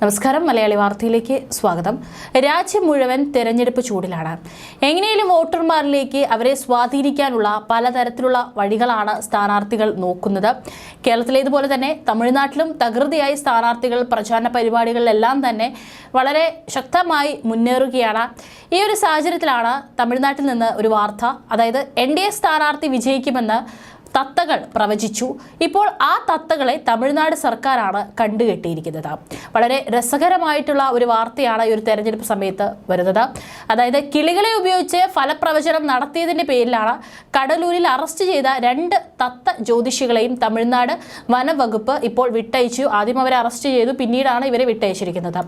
നമസ്കാരം, മലയാളി വാർത്തയിലേക്ക് സ്വാഗതം. രാജ്യം മുഴുവൻ തെരഞ്ഞെടുപ്പ് ചൂടിലാണ്. എങ്ങനെയും വോട്ടർമാരിലേക്ക് അവരെ സ്വാധീനിക്കാനുള്ള പലതരത്തിലുള്ള വഴികളാണ് സ്ഥാനാർത്ഥികൾ നോക്കുന്നത്. കേരളത്തിലേതുപോലെ തന്നെ തമിഴ്നാട്ടിലും തകൃതിയായി സ്ഥാനാർത്ഥികൾ പ്രചാരണ പരിപാടികളിലെല്ലാം തന്നെ വളരെ ശക്തമായി മുന്നേറുകയാണ്. ഈ ഒരു സാഹചര്യത്തിലാണ് തമിഴ്നാട്ടിൽ നിന്ന് ഒരു വാർത്ത, അതായത് NDA സ്ഥാനാർത്ഥി വിജയിക്കുമെന്ന് തത്തകൾ പ്രവചിച്ചു. ഇപ്പോൾ ആ തത്തകളെ തമിഴ്നാട് സർക്കാരാണ് കണ്ടുകെട്ടിയിരിക്കുന്നത്. വളരെ രസകരമായിട്ടുള്ള ഒരു വാർത്തയാണ് ഈ ഒരു തെരഞ്ഞെടുപ്പ് സമയത്ത് വരുന്നത്. അതായത് കിളികളെ ഉപയോഗിച്ച് ഫലപ്രവചനം നടത്തിയതിൻ്റെ പേരിലാണ് കടലൂരിൽ അറസ്റ്റ് ചെയ്ത 2 തത്ത ജ്യോതിഷികളെയും തമിഴ്നാട് വനംവകുപ്പ് ഇപ്പോൾ വിട്ടയച്ചു. ആദ്യം അവരെ അറസ്റ്റ് ചെയ്തു, പിന്നീടാണ് ഇവരെ വിട്ടയച്ചിരിക്കുന്നത്.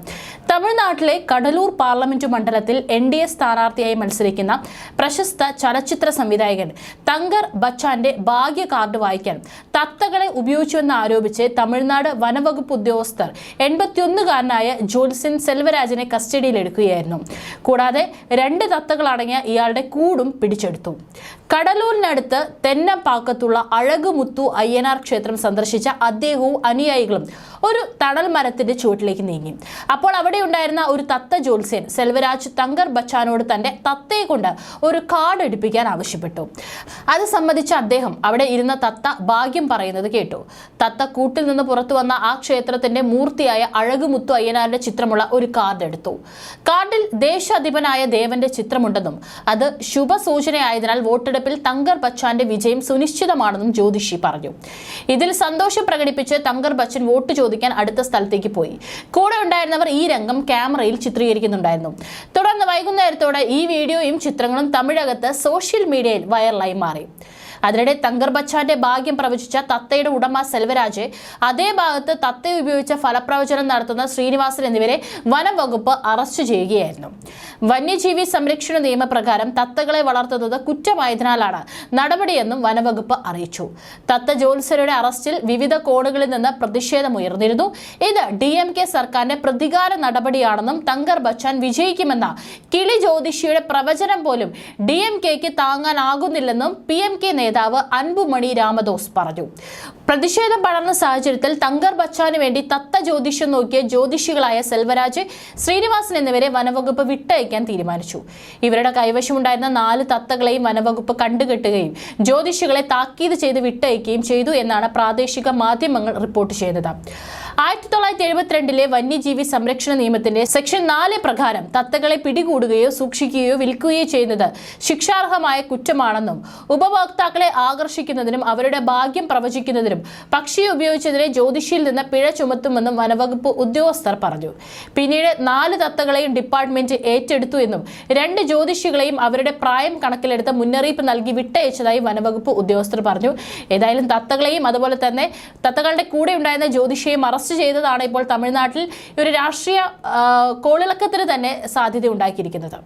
തമിഴ്നാട്ടിലെ കടലൂർ പാർലമെന്റ് മണ്ഡലത്തിൽ NDA സ്ഥാനാർത്ഥിയായി മത്സരിക്കുന്ന പ്രശസ്ത ചലച്ചിത്ര സംവിധായകൻ തങ്കർ ബച്ചാന്റെ കാർഡ് വായിക്കാൻ തത്തകളെ ഉപയോഗിച്ചുവെന്ന് ആരോപിച്ച് തമിഴ്നാട് വനവകുപ്പ് ഉദ്യോഗസ്ഥർ 81-കാരനായ ജോത്സ്യൻ സെൽവരാജിനെ കസ്റ്റഡിയിലെടുക്കുകയായിരുന്നു. കൂടാതെ 2 തത്തകളടങ്ങിയ ഇയാളുടെ കൂടും പിടിച്ചെടുത്തു. കടലൂരിനടുത്ത് തെന്നപ്പാക്കത്തുള്ള അഴകുമുത്തു അയ്യനാർ ക്ഷേത്രം സന്ദർശിച്ച അദ്ദേഹവും അനുയായികളും ഒരു തണൽ മരത്തിന്റെ ചുവട്ടിലേക്ക് നീങ്ങി. അപ്പോൾ അവിടെ ഉണ്ടായിരുന്ന ഒരു തത്ത ജ്യോത്സ്യൻ സെൽവരാജ് തങ്കർ ബച്ചാനോട് തന്റെ തത്തയെ കൊണ്ട് ഒരു കാർഡ് എടുപ്പിക്കാൻ ആവശ്യപ്പെട്ടു. അത് സംബന്ധിച്ച അദ്ദേഹം അവിടെ ഇരുന്ന തത്ത ഭാഗ്യം പറയുന്നത് കേട്ടു. തത്ത കൂട്ടിൽ നിന്ന് പുറത്തു വന്ന ആ ക്ഷേത്രത്തിന്റെ മൂർത്തിയായ അഴകുമുത്തു അയ്യനാരുടെ ചിത്രമുള്ള ഒരു കാർഡ് എടുത്തു. കാർഡിൽ ദേശാധിപനായ ദേവന്റെ ചിത്രമുണ്ടെന്നും അത് ശുഭസൂചനയായതിനാൽ വോട്ടെടുപ്പിൽ തങ്കർ ബച്ചാന്റെ വിജയം സുനിശ്ചിതമാണെന്നും ജ്യോതിഷി പറഞ്ഞു. ഇതിൽ സന്തോഷം പ്രകടിപ്പിച്ച് തങ്കർ ബച്ചൻ വോട്ട് ചോദിക്കാൻ അടുത്ത സ്ഥലത്തേക്ക് പോയി. കൂടെ ഉണ്ടായിരുന്നവർ ഈ രംഗം ക്യാമറയിൽ ചിത്രീകരിക്കുന്നുണ്ടായിരുന്നു. തുടർന്ന് വൈകുന്നേരത്തോടെ ഈ വീഡിയോയും ചിത്രങ്ങളും തമിഴകത്ത് സോഷ്യൽ മീഡിയയിൽ വൈറലായി മാറി. അതിനിടെ തങ്കർ ബച്ചാന്റെ ഭാഗ്യം പ്രവചിച്ച തത്തയുടെ ഉടമ സെൽവരാജ്, അതേ ഭാഗത്ത് തത്തയെ ഉപയോഗിച്ച ഫലപ്രവചനം നടത്തുന്ന ശ്രീനിവാസൻ എന്നിവരെ വനം വകുപ്പ് അറസ്റ്റ് ചെയ്യുകയായിരുന്നു. വന്യജീവി സംരക്ഷണ നിയമപ്രകാരം തത്തകളെ വളർത്തുന്നത് കുറ്റമായതിനാലാണ് നടപടിയെന്നും വനവകുപ്പ് അറിയിച്ചു. തത്ത ജ്യോത്സ്യരുടെ അറസ്റ്റിൽ വിവിധ കോണുകളിൽ നിന്ന് പ്രതിഷേധമുയർന്നിരുന്നു. ഇത് DMK സർക്കാരിന്റെ പ്രതികാര നടപടിയാണെന്നും തങ്കർ ബച്ചാൻ വിജയിക്കുമെന്ന കിളി ജ്യോതിഷിയുടെ പ്രവചനം പോലും DMKക്ക് താങ്ങാനാകുന്നില്ലെന്നും PMK നേതാവ് അൻപുമണി രാമദോസ് പറഞ്ഞു. പ്രതിഷേധം പടർന്ന സാഹചര്യത്തിൽ തങ്കർ ബച്ചാന് വേണ്ടി തത്ത ജ്യോതിഷം നോക്കിയ ജ്യോതിഷികളായ സെൽവരാജ്, ശ്രീനിവാസൻ എന്നിവരെ വനവകുപ്പ് വിട്ടയക്കാൻ തീരുമാനിച്ചു. ഇവരുടെ കൈവശമുണ്ടായിരുന്ന 4 തത്തകളെയും വനവകുപ്പ് കണ്ടുകെട്ടുകയും ജ്യോതിഷികളെ താക്കീത് ചെയ്ത് വിട്ടയക്കുകയും ചെയ്തു എന്നാണ് പ്രാദേശിക മാധ്യമങ്ങൾ റിപ്പോർട്ട് ചെയ്യുന്നത്. 1972 വന്യജീവി സംരക്ഷണ നിയമത്തിന്റെ സെക്ഷൻ 4 പ്രകാരം തത്തകളെ പിടികൂടുകയോ സൂക്ഷിക്കുകയോ വിൽക്കുകയോ ചെയ്യുന്നത് ശിക്ഷാർഹമായ കുറ്റമാണെന്നും ഉപഭോക്താക്കളെ ആകർഷിക്കുന്നതിനും അവരുടെ ഭാഗ്യം പ്രവചിക്കുന്നതിനും പക്ഷിയെ ഉപയോഗിച്ചതിനെ ജ്യോതിഷിയിൽ നിന്ന് പിഴ ചുമത്തുമെന്നും വനവകുപ്പ് ഉദ്യോഗസ്ഥർ പറഞ്ഞു. പിന്നീട് 4 തത്തകളെയും ഡിപ്പാർട്ട്മെന്റ് ഏറ്റെടുത്തു എന്നും 2 ജ്യോതിഷികളെയും അവരുടെ പ്രായം കണക്കിലെടുത്ത് മുന്നറിയിപ്പ് നൽകി വിട്ടയച്ചതായി വനവകുപ്പ് ഉദ്യോഗസ്ഥർ പറഞ്ഞു. ഏതായാലും തത്തകളെയും അതുപോലെ തന്നെ തത്തകളുടെ കൂടെ ഉണ്ടായിരുന്ന ജ്യോതിഷിയെയും അറസ്റ്റ് ചെയ്തതാണ് ഇപ്പോൾ തമിഴ്നാട്ടിൽ ഒരു രാഷ്ട്രീയ കോളിളക്കത്തിന് തന്നെ സാധ്യത ഉണ്ടാക്കിയിരിക്കുന്നത്.